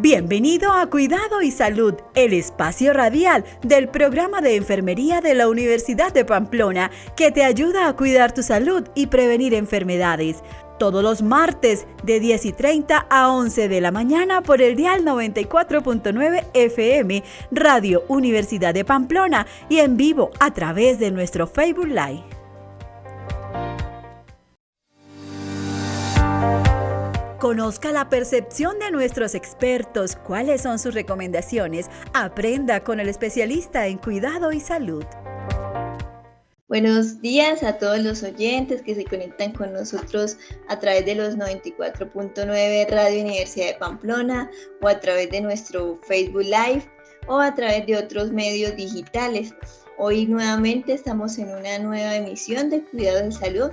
Bienvenido a Cuidado y Salud, el espacio radial del programa de enfermería de la Universidad de Pamplona que te ayuda a cuidar tu salud y prevenir enfermedades. Todos los martes de 10:30 a 11 de la mañana por el dial 94.9 FM Radio Universidad de Pamplona y en vivo a través de nuestro Facebook Live. Conozca la percepción de nuestros expertos, cuáles son sus recomendaciones, aprenda con el especialista en cuidado y salud. Buenos días a todos los oyentes que se conectan con nosotros a través de los 94.9 Radio Universidad de Pamplona o a través de nuestro Facebook Live o a través de otros medios digitales. Hoy nuevamente estamos en una nueva emisión de Cuidado y Salud.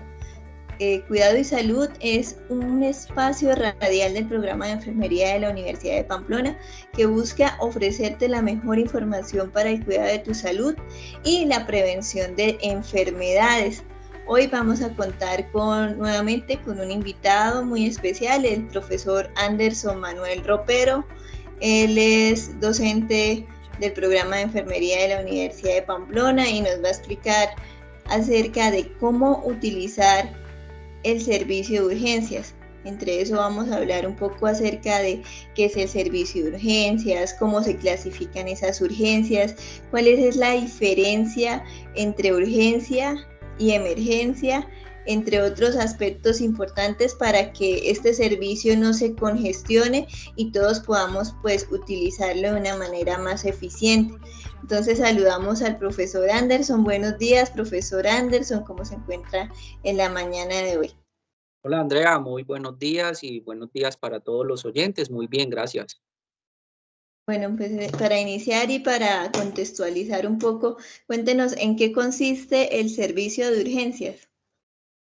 Cuidado y Salud es un espacio radial del programa de enfermería de la Universidad de Pamplona que busca ofrecerte la mejor información para el cuidado de tu salud y la prevención de enfermedades. Hoy vamos a contar nuevamente con un invitado muy especial, el profesor Anderson Manuel Ropero. Él es docente del programa de enfermería de la Universidad de Pamplona y nos va a explicar acerca de cómo utilizar el servicio de urgencias. Entre eso vamos a hablar un poco acerca de qué es el servicio de urgencias, cómo se clasifican esas urgencias, cuál es la diferencia entre urgencia y emergencia, entre otros aspectos importantes para que este servicio no se congestione y todos podamos utilizarlo de una manera más eficiente. Entonces saludamos al profesor Anderson. Buenos días, profesor Anderson, ¿cómo se encuentra en la mañana de hoy? Hola Andrea, muy buenos días y buenos días para todos los oyentes. Muy bien, gracias. Bueno, pues para iniciar y para contextualizar un poco, cuéntenos en qué consiste el servicio de urgencias.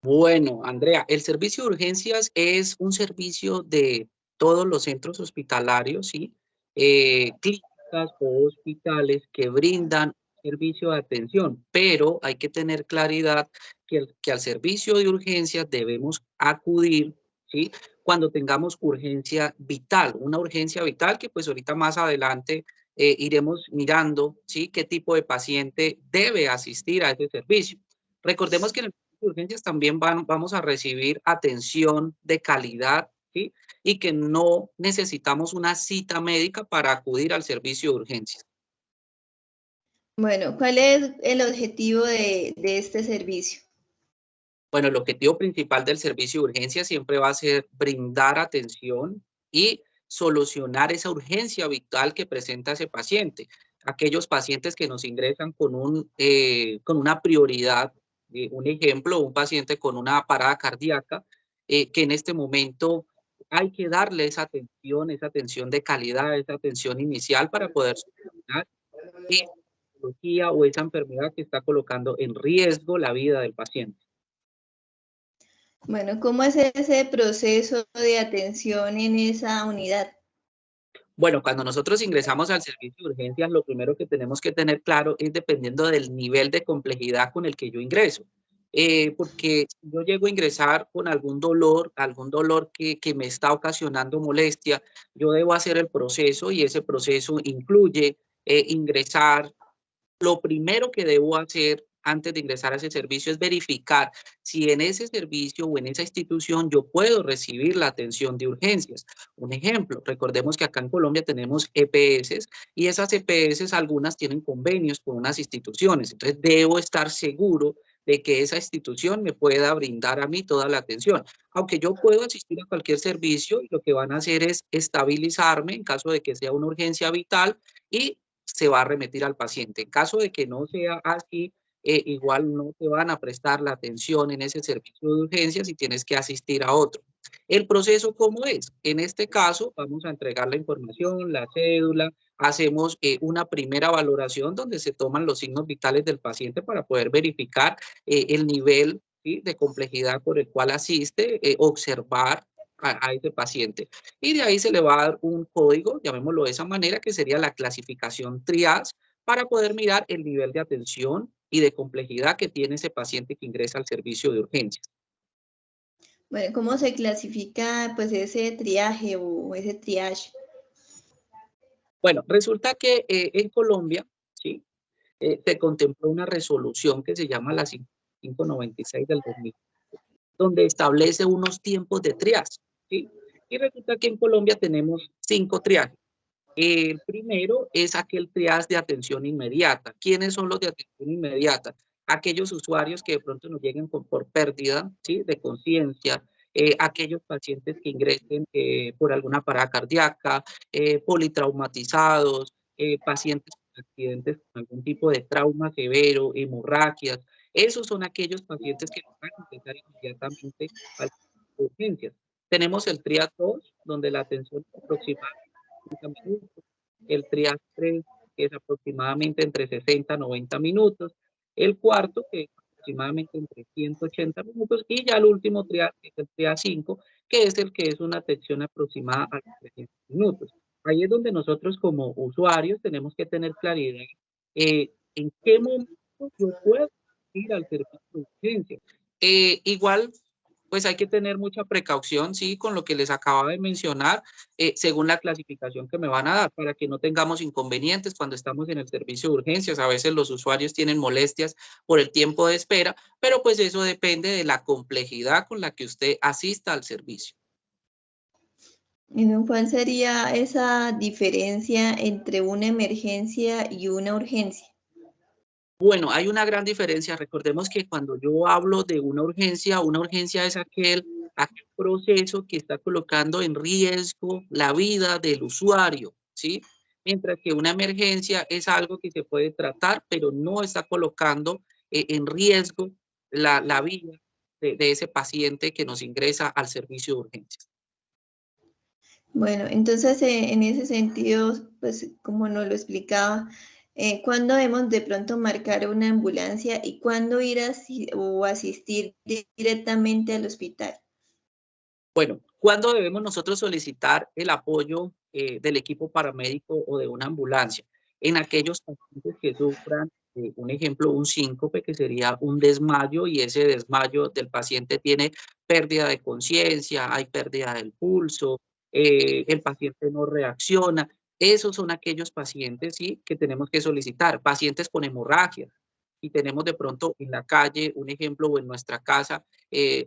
Bueno, Andrea, el servicio de urgencias es un servicio de todos los centros hospitalarios, ¿sí? Clínicas o hospitales que brindan servicio de atención, pero hay que tener claridad que al servicio de urgencias debemos acudir, ¿sí? Cuando tengamos urgencia vital, una urgencia vital que pues ahorita más adelante iremos mirando, ¿sí? Qué tipo de paciente debe asistir a ese servicio. Recordemos que en el urgencias también vamos a recibir atención de calidad, ¿sí? Y que no necesitamos una cita médica para acudir al servicio de urgencias. Bueno, ¿cuál es el objetivo de este servicio? Bueno, el objetivo principal del servicio de urgencias siempre va a ser brindar atención y solucionar esa urgencia vital que presenta ese paciente. Aquellos pacientes que nos ingresan con una prioridad, un ejemplo, un paciente con una parada cardíaca, que en este momento hay que darle esa atención de calidad, esa atención inicial para poder solucionar esa patología o esa enfermedad que está colocando en riesgo la vida del paciente. Bueno, ¿cómo es ese proceso de atención en esa unidad? Bueno, cuando nosotros ingresamos al servicio de urgencias, lo primero que tenemos que tener claro es dependiendo del nivel de complejidad con el que yo ingreso. Porque si yo llego a ingresar con algún dolor que me está ocasionando molestia, yo debo hacer el proceso y ese proceso incluye ingresar. Lo primero que debo hacer antes de ingresar a ese servicio es verificar si en ese servicio o en esa institución yo puedo recibir la atención de urgencias. Un ejemplo, recordemos que acá en Colombia tenemos EPS y esas EPS algunas tienen convenios con unas instituciones. Entonces debo estar seguro de que esa institución me pueda brindar a mí toda la atención. Aunque yo puedo asistir a cualquier servicio y lo que van a hacer es estabilizarme en caso de que sea una urgencia vital y se va a remitir al paciente. En caso de que no sea así, igual no te van a prestar la atención en ese servicio de urgencias y tienes que asistir a otro. ¿El proceso cómo es? En este caso, vamos a entregar la información, la cédula, hacemos una primera valoración donde se toman los signos vitales del paciente para poder verificar el nivel, ¿sí?, de complejidad por el cual asiste, observar a ese paciente. Y de ahí se le va a dar un código, llamémoslo de esa manera, que sería la clasificación TRIAS, para poder mirar el nivel de atención y de complejidad que tiene ese paciente que ingresa al servicio de urgencias. Bueno, ¿cómo se clasifica ese triaje o ese triage? Bueno, resulta que en Colombia, ¿sí? Se contempló una resolución que se llama la 596 del 2000, donde establece unos tiempos de triaje, ¿sí? Y resulta que en Colombia tenemos 5 triajes. El primero es aquel triage de atención inmediata. ¿Quiénes son los de atención inmediata? Aquellos usuarios que de pronto nos lleguen por pérdida, ¿sí?, de conciencia, aquellos pacientes que ingresen por alguna parada cardíaca, politraumatizados, pacientes con accidentes con algún tipo de trauma severo, hemorragias. Esos son aquellos pacientes que van a ingresar inmediatamente al servicio de urgencias. Tenemos el triage 2, donde la atención es aproximada 30 minutos, el triage 3, que es aproximadamente entre 60 a 90 minutos, el cuarto, que es aproximadamente entre 180 minutos, y ya el último triage, que es el triage 5, que es el que es una atención aproximada a los 300 minutos. Ahí es donde nosotros como usuarios tenemos que tener claridad en qué momento yo puedo ir al servicio de urgencia. Igual, pues hay que tener mucha precaución, sí, con lo que les acababa de mencionar, según la clasificación que me van a dar, para que no tengamos inconvenientes cuando estamos en el servicio de urgencias. A veces los usuarios tienen molestias por el tiempo de espera, pero pues eso depende de la complejidad con la que usted asista al servicio. ¿Cuál sería esa diferencia entre una emergencia y una urgencia? Bueno, hay una gran diferencia. Recordemos que cuando yo hablo de una urgencia es aquel proceso que está colocando en riesgo la vida del usuario, ¿sí? Mientras que una emergencia es algo que se puede tratar, pero no está colocando en riesgo la vida de ese paciente que nos ingresa al servicio de urgencias. Bueno, entonces en ese sentido, pues como nos lo explicaba, ¿cuándo debemos de pronto marcar una ambulancia y cuándo ir o asistir directamente al hospital? Bueno, ¿cuándo debemos nosotros solicitar el apoyo del equipo paramédico o de una ambulancia? En aquellos pacientes que sufran, un ejemplo, un síncope, que sería un desmayo, y ese desmayo del paciente tiene pérdida de conciencia, hay pérdida del pulso, el paciente no reacciona. Esos son aquellos pacientes, sí, que tenemos que solicitar. Pacientes con hemorragia. Y tenemos de pronto en la calle, un ejemplo, o en nuestra casa,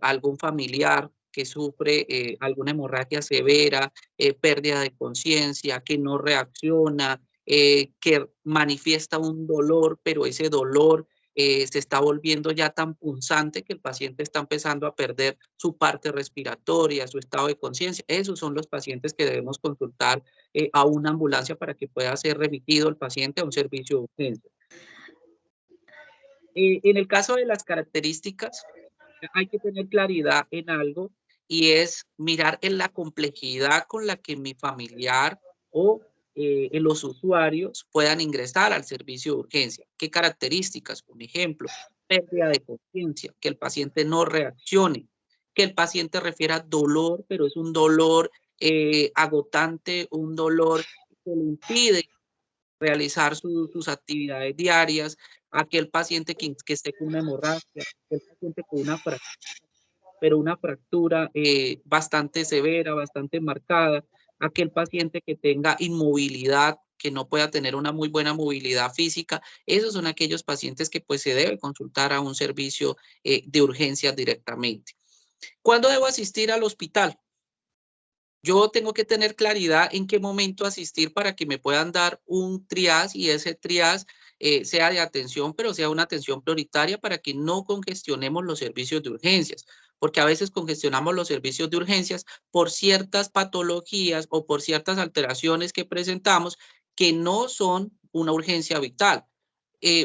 algún familiar que sufre alguna hemorragia severa, pérdida de conciencia, que no reacciona, que manifiesta un dolor, pero ese dolor se está volviendo ya tan punzante que el paciente está empezando a perder su parte respiratoria, su estado de conciencia. Esos son los pacientes que debemos consultar a una ambulancia para que pueda ser remitido el paciente a un servicio de urgencia. En el caso de las características, hay que tener claridad en algo, y es mirar en la complejidad con la que mi familiar o en los usuarios puedan ingresar al servicio de urgencia. ¿Qué características? Un ejemplo, pérdida de conciencia, que el paciente no reaccione, que el paciente refiera dolor, pero es un dolor agotante, un dolor que le impide realizar sus actividades diarias, aquel paciente que esté con una hemorragia, aquel paciente con una fractura, pero una fractura bastante severa, bastante marcada, aquel paciente que tenga inmovilidad, que no pueda tener una muy buena movilidad física. Esos son aquellos pacientes que pues se debe consultar a un servicio de urgencias directamente. ¿Cuándo debo asistir al hospital? Yo tengo que tener claridad en qué momento asistir para que me puedan dar un triage, y ese triage sea de atención, pero sea una atención prioritaria para que no congestionemos los servicios de urgencias, porque a veces congestionamos los servicios de urgencias por ciertas patologías o por ciertas alteraciones que presentamos que no son una urgencia vital.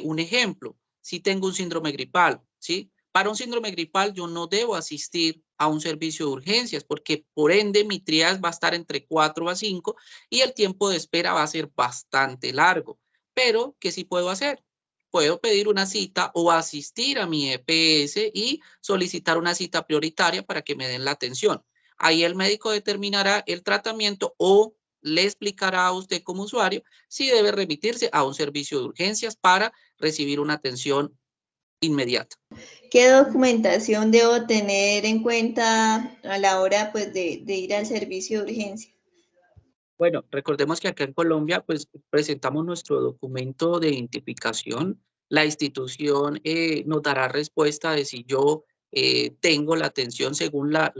Un ejemplo, si tengo un síndrome gripal, ¿sí? Para un síndrome gripal yo no debo asistir a un servicio de urgencias, porque por ende mi triage va a estar entre 4 a 5 y el tiempo de espera va a ser bastante largo. Pero, ¿qué sí puedo hacer? Puedo pedir una cita o asistir a mi EPS y solicitar una cita prioritaria para que me den la atención. Ahí el médico determinará el tratamiento o le explicará a usted como usuario si debe remitirse a un servicio de urgencias para recibir una atención inmediata. ¿Qué documentación debo tener en cuenta a la hora pues, de ir al servicio de urgencia? Bueno, recordemos que acá en Colombia, pues presentamos nuestro documento de identificación. La institución nos dará respuesta de si yo tengo la atención según la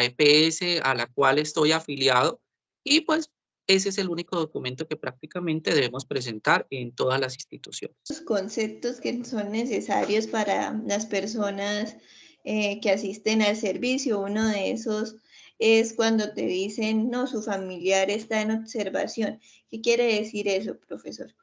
EPS a la cual estoy afiliado. Y pues ese es el único documento que prácticamente debemos presentar en todas las instituciones. Los conceptos que son necesarios para las personas que asisten al servicio. Uno de esos es cuando te dicen, no, su familiar está en observación. ¿Qué quiere decir eso, profesor?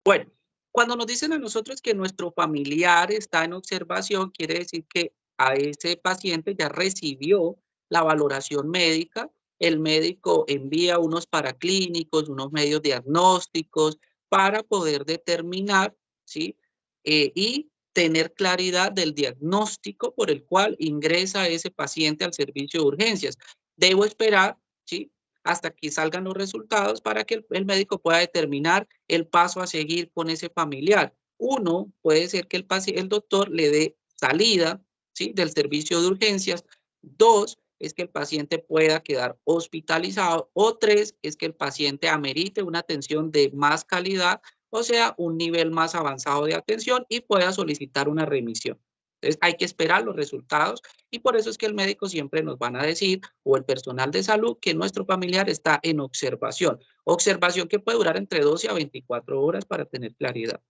Bueno, cuando nos dicen a nosotros que nuestro familiar está en observación, quiere decir que a ese paciente ya recibió la valoración médica, el médico envía unos paraclínicos, unos medios diagnósticos para poder determinar, ¿sí? Y tener claridad del diagnóstico por el cual ingresa ese paciente al servicio de urgencias. Debo esperar, ¿sí? Hasta que salgan los resultados para que el médico pueda determinar el paso a seguir con ese familiar. Uno, puede ser que el doctor le dé salida, ¿sí?, del servicio de urgencias. Dos, es que el paciente pueda quedar hospitalizado. O tres, es que el paciente amerite una atención de más calidad, o sea, un nivel más avanzado de atención y pueda solicitar una remisión. Entonces, hay que esperar los resultados y por eso es que el médico siempre nos van a decir, o el personal de salud, que nuestro familiar está en observación. Observación que puede durar entre 12 a 24 horas para tener claridad.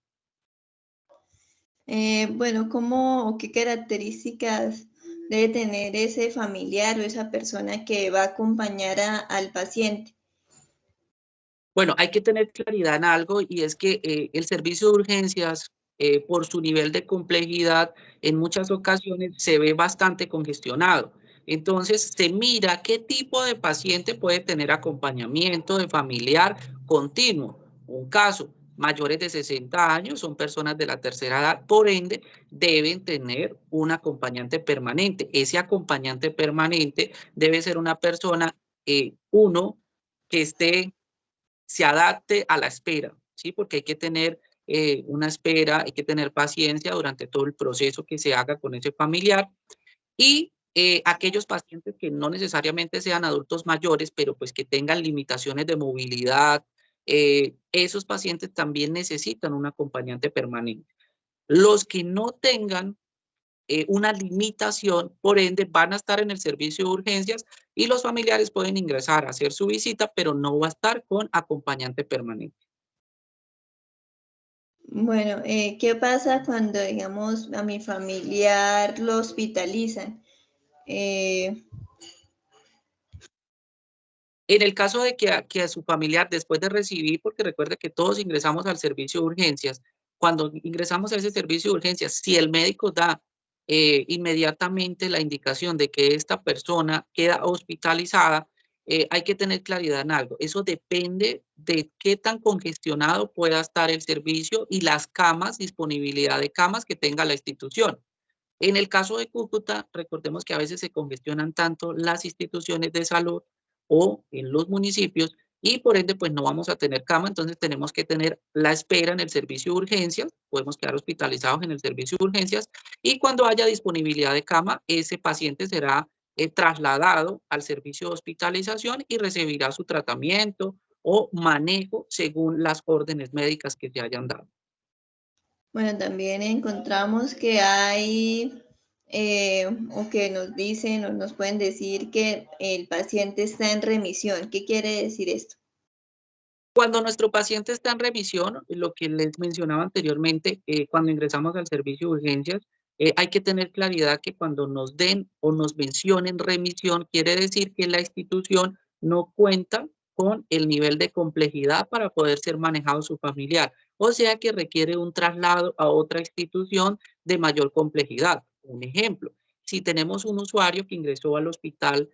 Bueno, ¿cómo o qué características debe tener ese familiar o esa persona que va a acompañar al paciente? Bueno, hay que tener claridad en algo y es que el servicio de urgencias, por su nivel de complejidad, en muchas ocasiones se ve bastante congestionado. Entonces, se mira qué tipo de paciente puede tener acompañamiento de familiar continuo. Un caso, mayores de 60 años son personas de la tercera edad, por ende, deben tener un acompañante permanente. Ese acompañante permanente debe ser una persona, uno, que esté se adapte a la espera, ¿sí? Porque hay que tener una espera, hay que tener paciencia durante todo el proceso que se haga con ese familiar y aquellos pacientes que no necesariamente sean adultos mayores, pero pues que tengan limitaciones de movilidad, esos pacientes también necesitan un acompañante permanente. Los que no tengan una limitación, por ende van a estar en el servicio de urgencias y los familiares pueden ingresar a hacer su visita, pero no va a estar con acompañante permanente. Bueno, ¿qué pasa cuando, digamos, a mi familiar lo hospitalizan? Eh, En el caso de que a su familiar, después de recibir, porque recuerde que todos ingresamos al servicio de urgencias, cuando ingresamos a ese servicio de urgencias, si el médico da inmediatamente la indicación de que esta persona queda hospitalizada, hay que tener claridad en algo. Eso depende de qué tan congestionado pueda estar el servicio y las camas, disponibilidad de camas que tenga la institución. En el caso de Cúcuta, recordemos que a veces se congestionan tanto las instituciones de salud o en los municipios y por ende pues no vamos a tener cama, entonces tenemos que tener la espera en el servicio de urgencias, podemos quedar hospitalizados en el servicio de urgencias y cuando haya disponibilidad de cama, ese paciente será trasladado al servicio de hospitalización y recibirá su tratamiento o manejo según las órdenes médicas que se hayan dado. bueno, también encontramos que hay, o que nos dicen o nos pueden decir que el paciente está en remisión. ¿Qué quiere decir esto? Cuando nuestro paciente está en revisión, lo que les mencionaba anteriormente, cuando ingresamos al servicio de urgencias, hay que tener claridad que cuando nos den o nos mencionen remisión, quiere decir que la institución no cuenta con el nivel de complejidad para poder ser manejado su familiar. O sea que requiere un traslado a otra institución de mayor complejidad. Un ejemplo, si tenemos un usuario que ingresó al hospital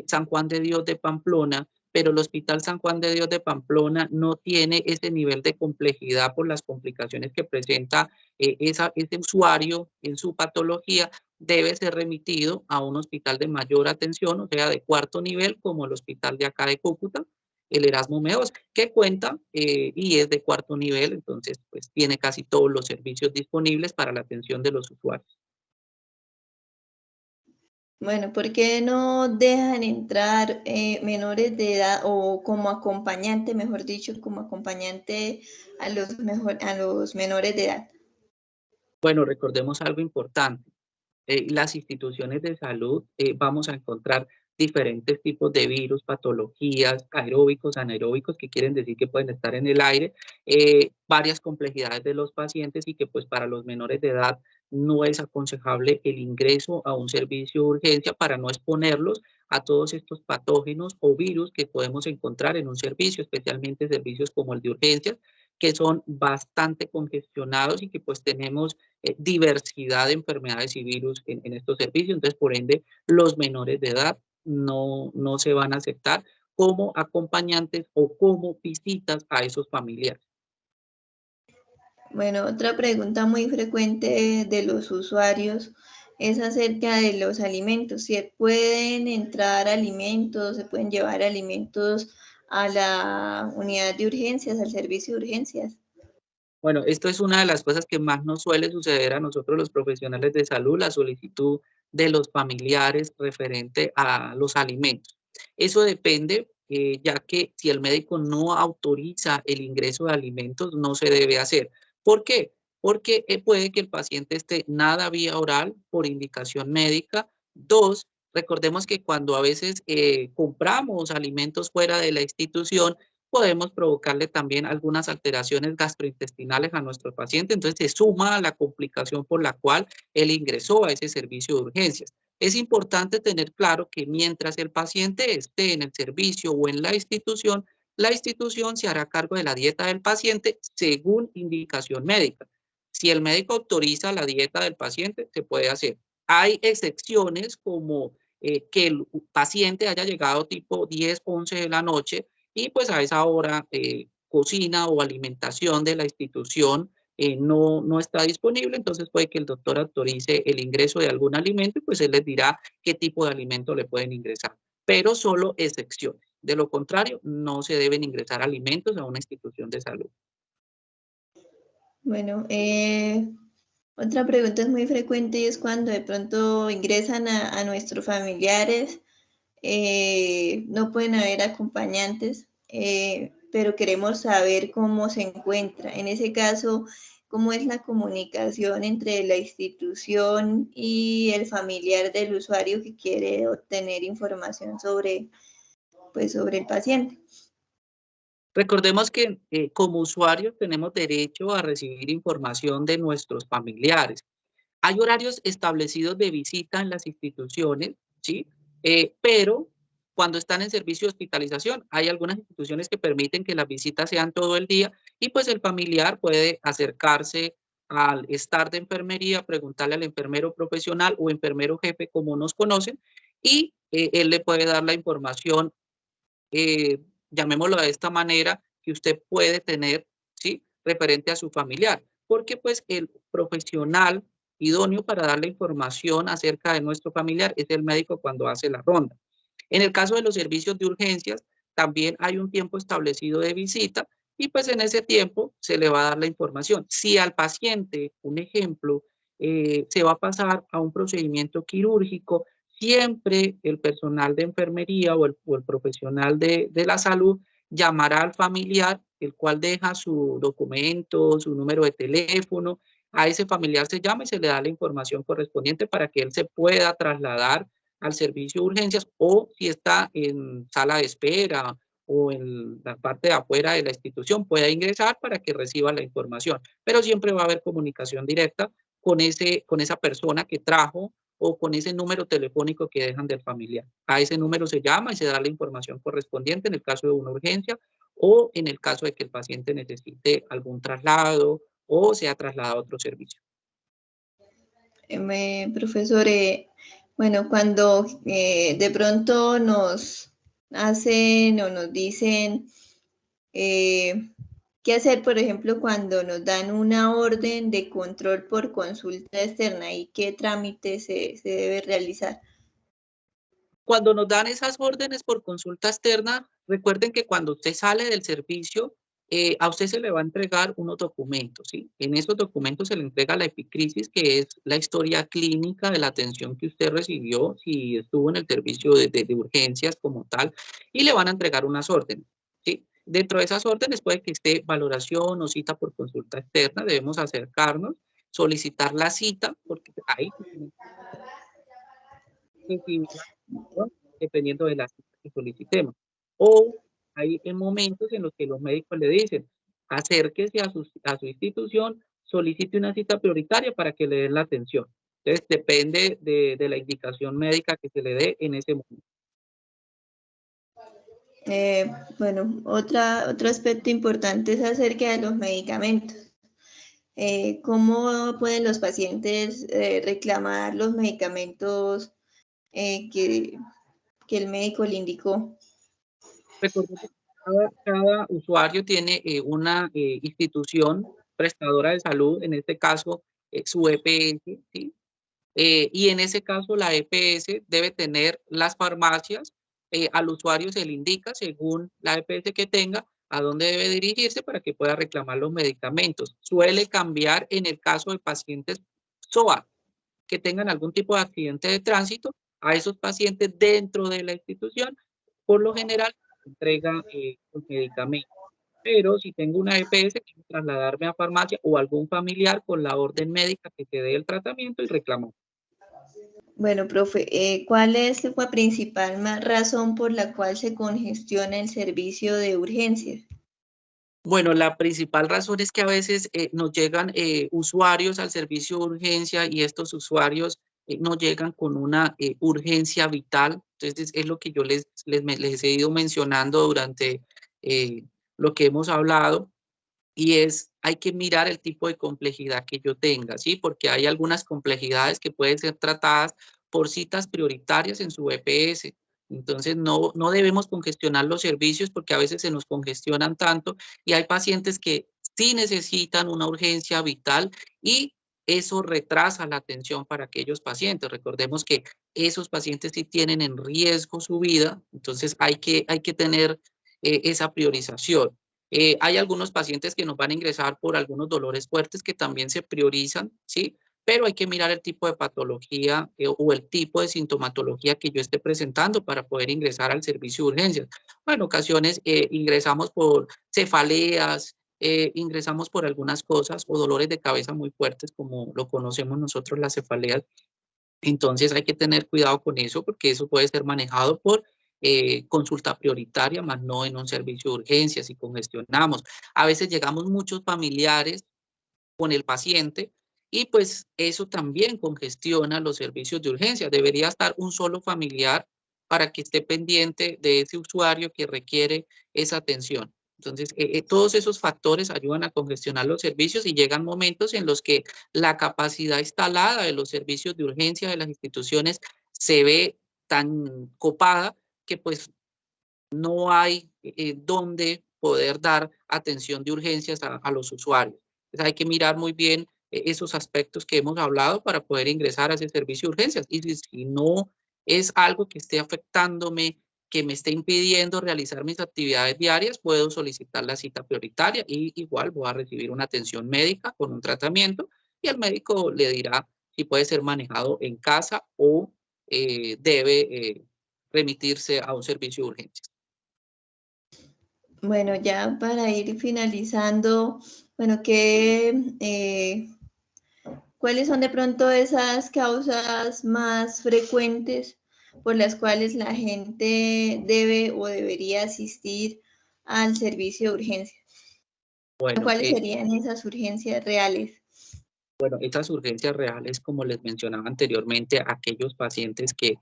San Juan de Dios de Pamplona, pero el Hospital San Juan de Dios de Pamplona no tiene ese nivel de complejidad por las complicaciones que presenta ese usuario en su patología, debe ser remitido a un hospital de mayor atención, o sea, de cuarto nivel, como el hospital de acá de Cúcuta, el Erasmo Meos, que cuenta y es de cuarto nivel, entonces pues tiene casi todos los servicios disponibles para la atención de los usuarios. Bueno, ¿por qué no dejan entrar menores de edad o como acompañante, mejor dicho, como acompañante a los menores de edad? Bueno, recordemos algo importante. Las instituciones de salud, vamos a encontrar diferentes tipos de virus, patologías, aeróbicos, anaeróbicos, que quieren decir que pueden estar en el aire, varias complejidades de los pacientes y que pues para los menores de edad no es aconsejable el ingreso a un servicio de urgencia para no exponerlos a todos estos patógenos o virus que podemos encontrar en un servicio, especialmente servicios como el de urgencias, que son bastante congestionados y que pues tenemos diversidad de enfermedades y virus en estos servicios. Entonces, por ende, los menores de edad no se van a aceptar como acompañantes o como visitas a esos familiares. Bueno, otra pregunta muy frecuente de los usuarios es acerca de los alimentos. Si pueden entrar alimentos, se pueden llevar alimentos a la unidad de urgencias, al servicio de urgencias. Bueno, esto es una de las cosas que más nos suele suceder a nosotros los profesionales de salud, la solicitud de los familiares referente a los alimentos. Eso depende, ya que si el médico no autoriza el ingreso de alimentos, no se debe hacer. ¿Por qué? Porque puede que el paciente esté nada vía oral por indicación médica. Dos, recordemos que cuando a veces compramos alimentos fuera de la institución, podemos provocarle también algunas alteraciones gastrointestinales a nuestro paciente, entonces se suma a la complicación por la cual él ingresó a ese servicio de urgencias. Es importante tener claro que mientras el paciente esté en el servicio o en la institución se hará cargo de la dieta del paciente según indicación médica. Si el médico autoriza la dieta del paciente, se puede hacer. Hay excepciones como que el paciente haya llegado tipo 10, 11 de la noche y pues a esa hora cocina o alimentación de la institución no está disponible, entonces puede que el doctor autorice el ingreso de algún alimento y pues él les dirá qué tipo de alimento le pueden ingresar, pero solo excepciones. De lo contrario, no se deben ingresar alimentos a una institución de salud. Bueno, otra pregunta es muy frecuente y es cuando de pronto ingresan a nuestros familiares, no pueden haber acompañantes, pero queremos saber cómo se encuentra. En ese caso, ¿cómo es la comunicación entre la institución y el familiar del usuario que quiere obtener información sobre, pues, sobre el paciente? Recordemos que como usuarios tenemos derecho a recibir información de nuestros familiares. Hay horarios establecidos de visita en las instituciones, ¿sí? Pero cuando están en servicio de hospitalización, hay algunas instituciones que permiten que las visitas sean todo el día y pues el familiar puede acercarse al estar de enfermería, preguntarle al enfermero profesional o enfermero jefe, como nos conocen, y él le puede dar la información, eh, llamémoslo de esta manera, que usted puede tener, ¿sí? Referente a su familiar, porque pues el profesional idóneo para dar la información acerca de nuestro familiar es el médico cuando hace la ronda. En el caso de los servicios de urgencias, también hay un tiempo establecido de visita y pues en ese tiempo se le va a dar la información. Si al paciente, un ejemplo, se va a pasar a un procedimiento quirúrgico, siempre el personal de enfermería o el profesional de la salud llamará al familiar, el cual deja su documento, su número de teléfono. A ese familiar se llama y se le da la información correspondiente para que él se pueda trasladar al servicio de urgencias o si está en sala de espera o en la parte de afuera de la institución pueda ingresar para que reciba la información. Pero siempre va a haber comunicación directa con esa persona que trajo o con ese número telefónico que dejan del familiar. A ese número se llama y se da la información correspondiente en el caso de una urgencia o en el caso de que el paciente necesite algún traslado o sea trasladado a otro servicio. Profesor, bueno, cuando de pronto nos hacen o nos dicen eh, qué hacer, por ejemplo, cuando nos dan una orden de control por consulta externa y qué trámite se debe realizar. Cuando nos dan esas órdenes por consulta externa, recuerden que cuando usted sale del servicio, a usted se le va a entregar unos documentos, ¿sí? En esos documentos se le entrega la epicrisis, que es la historia clínica de la atención que usted recibió, si estuvo en el servicio de urgencias como tal, y le van a entregar unas órdenes, ¿sí? Dentro de esas órdenes puede que esté valoración o cita por consulta externa, debemos acercarnos, solicitar la cita, porque ahí recibir la atención dependiendo de la cita que solicitemos. O hay momentos en los que los médicos le dicen, acérquese a su institución, solicite una cita prioritaria para que le den la atención. Entonces, depende de la indicación médica que se le dé en ese momento. Bueno, otro aspecto importante es acerca de los medicamentos. ¿Cómo pueden los pacientes reclamar los medicamentos que el médico le indicó? Recordemos que cada usuario tiene una institución prestadora de salud, en este caso su EPS, ¿sí? Y en ese caso la EPS debe tener las farmacias, al usuario se le indica según la EPS que tenga a dónde debe dirigirse para que pueda reclamar los medicamentos. Suele cambiar en el caso de pacientes SOA que tengan algún tipo de accidente de tránsito, a esos pacientes dentro de la institución, por lo general entrega los medicamentos. Pero si tengo una EPS, quiero trasladarme a farmacia o algún familiar con la orden médica que te dé el tratamiento y reclamar. Bueno, profe, ¿cuál es la principal razón por la cual se congestiona el servicio de urgencias? Bueno, la principal razón es que a veces nos llegan usuarios al servicio de urgencia y estos usuarios no llegan con una urgencia vital. Entonces, es lo que yo les he ido mencionando durante eh, lo que hemos hablado. Y hay que mirar el tipo de complejidad que yo tenga, ¿sí? Porque hay algunas complejidades que pueden ser tratadas por citas prioritarias en su EPS. Entonces, no debemos congestionar los servicios porque a veces se nos congestionan tanto y hay pacientes que sí necesitan una urgencia vital y eso retrasa la atención para aquellos pacientes. Recordemos que esos pacientes sí tienen en riesgo su vida, entonces hay que tener esa priorización. Hay algunos pacientes que nos van a ingresar por algunos dolores fuertes que también se priorizan, ¿sí? Pero hay que mirar el tipo de patología o el tipo de sintomatología que yo esté presentando para poder ingresar al servicio de urgencias. Bueno, en ocasiones ingresamos por cefaleas, ingresamos por algunas cosas o dolores de cabeza muy fuertes, como lo conocemos nosotros las cefaleas. Entonces hay que tener cuidado con eso porque eso puede ser manejado por consulta prioritaria, más no en un servicio de urgencias y congestionamos. A veces llegamos muchos familiares con el paciente y pues eso también congestiona los servicios de urgencia. Debería estar un solo familiar para que esté pendiente de ese usuario que requiere esa atención. Entonces, todos esos factores ayudan a congestionar los servicios y llegan momentos en los que la capacidad instalada de los servicios de urgencia de las instituciones se ve tan copada que pues no hay dónde poder dar atención de urgencias a los usuarios. Entonces hay que mirar muy bien esos aspectos que hemos hablado para poder ingresar a ese servicio de urgencias. Y si no es algo que esté afectándome, que me esté impidiendo realizar mis actividades diarias, puedo solicitar la cita prioritaria y igual voy a recibir una atención médica con un tratamiento y el médico le dirá si puede ser manejado en casa o debe remitirse a un servicio de urgencias. Bueno, ya para ir finalizando, bueno, ¿cuáles son de pronto esas causas más frecuentes por las cuales la gente debe o debería asistir al servicio de urgencias? Bueno, ¿Cuáles serían esas urgencias reales? Bueno, esas urgencias reales, como les mencionaba anteriormente, aquellos pacientes que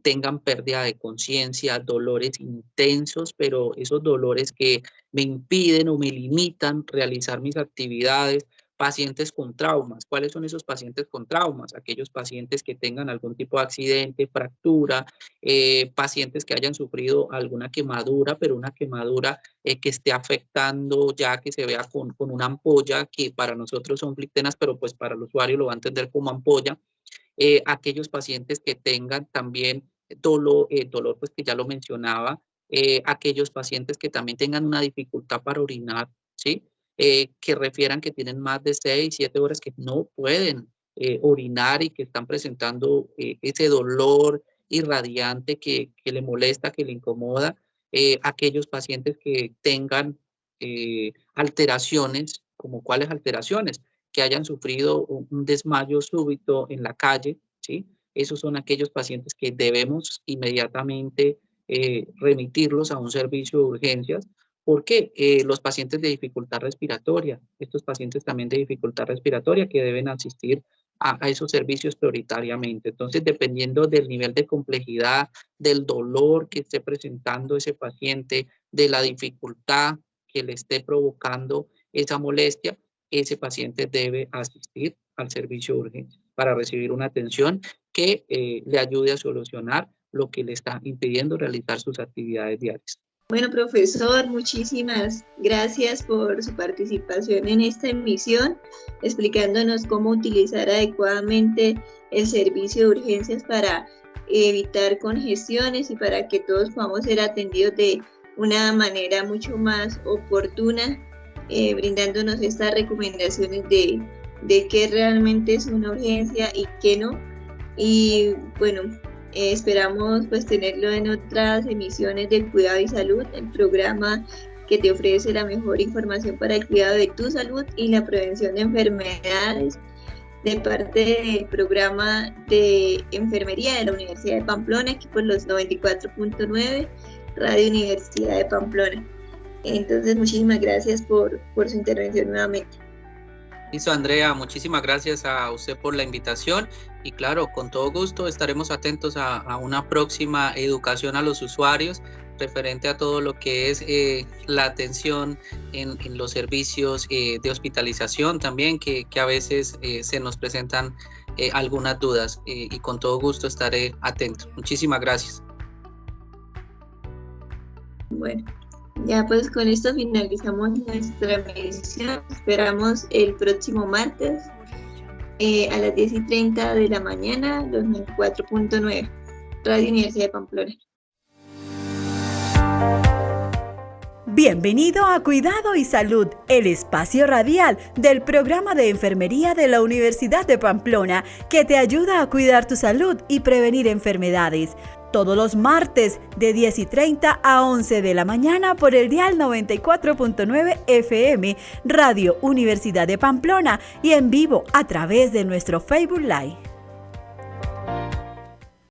tengan pérdida de conciencia, dolores intensos, pero esos dolores que me impiden o me limitan realizar mis actividades, pacientes con traumas. ¿Cuáles son esos pacientes con traumas? Aquellos pacientes que tengan algún tipo de accidente, fractura, pacientes que hayan sufrido alguna quemadura, pero una quemadura que esté afectando ya que se vea con una ampolla, que para nosotros son flictenas, pero pues para el usuario lo va a entender como ampolla. Aquellos pacientes que tengan también dolor pues que ya lo mencionaba, aquellos pacientes que también tengan una dificultad para orinar, ¿sí? Que refieran que tienen más de 6, 7 horas que no pueden orinar y que están presentando ese dolor irradiante que le molesta, que le incomoda. Aquellos pacientes que tengan alteraciones, como cuáles alteraciones, que hayan sufrido un desmayo súbito en la calle, ¿sí? Esos son aquellos pacientes que debemos inmediatamente remitirlos a un servicio de urgencias. ¿Por qué? Los pacientes de dificultad respiratoria, estos pacientes también de dificultad respiratoria que deben asistir a esos servicios prioritariamente. Entonces, dependiendo del nivel de complejidad, del dolor que esté presentando ese paciente, de la dificultad que le esté provocando esa molestia, ese paciente debe asistir al servicio de urgencia para recibir una atención que le ayude a solucionar lo que le está impidiendo realizar sus actividades diarias. Bueno, profesor, muchísimas gracias por su participación en esta emisión, explicándonos cómo utilizar adecuadamente el servicio de urgencias para evitar congestiones y para que todos podamos ser atendidos de una manera mucho más oportuna, brindándonos estas recomendaciones de qué realmente es una urgencia y qué no. Y bueno, esperamos pues tenerlo en otras emisiones de Cuidado y Salud, el programa que te ofrece la mejor información para el cuidado de tu salud y la prevención de enfermedades, de parte del programa de enfermería de la Universidad de Pamplona, aquí por los 94.9 Radio Universidad de Pamplona. Entonces, muchísimas gracias por su intervención nuevamente. Listo, Andrea, muchísimas gracias a usted por la invitación y claro, con todo gusto estaremos atentos a una próxima educación a los usuarios referente a todo lo que es la atención en los servicios de hospitalización también, que a veces se nos presentan algunas dudas y con todo gusto estaré atento. Muchísimas gracias. Bueno. Ya pues con esto finalizamos nuestra emisión. Esperamos el próximo martes a las 10:30 de la mañana, los 94.9 Radio Universidad de Pamplona. Bienvenido a Cuidado y Salud, el espacio radial del programa de enfermería de la Universidad de Pamplona que te ayuda a cuidar tu salud y prevenir enfermedades. Todos los martes de 10:30 a 11 de la mañana por el dial 94.9 FM Radio Universidad de Pamplona y en vivo a través de nuestro Facebook Live.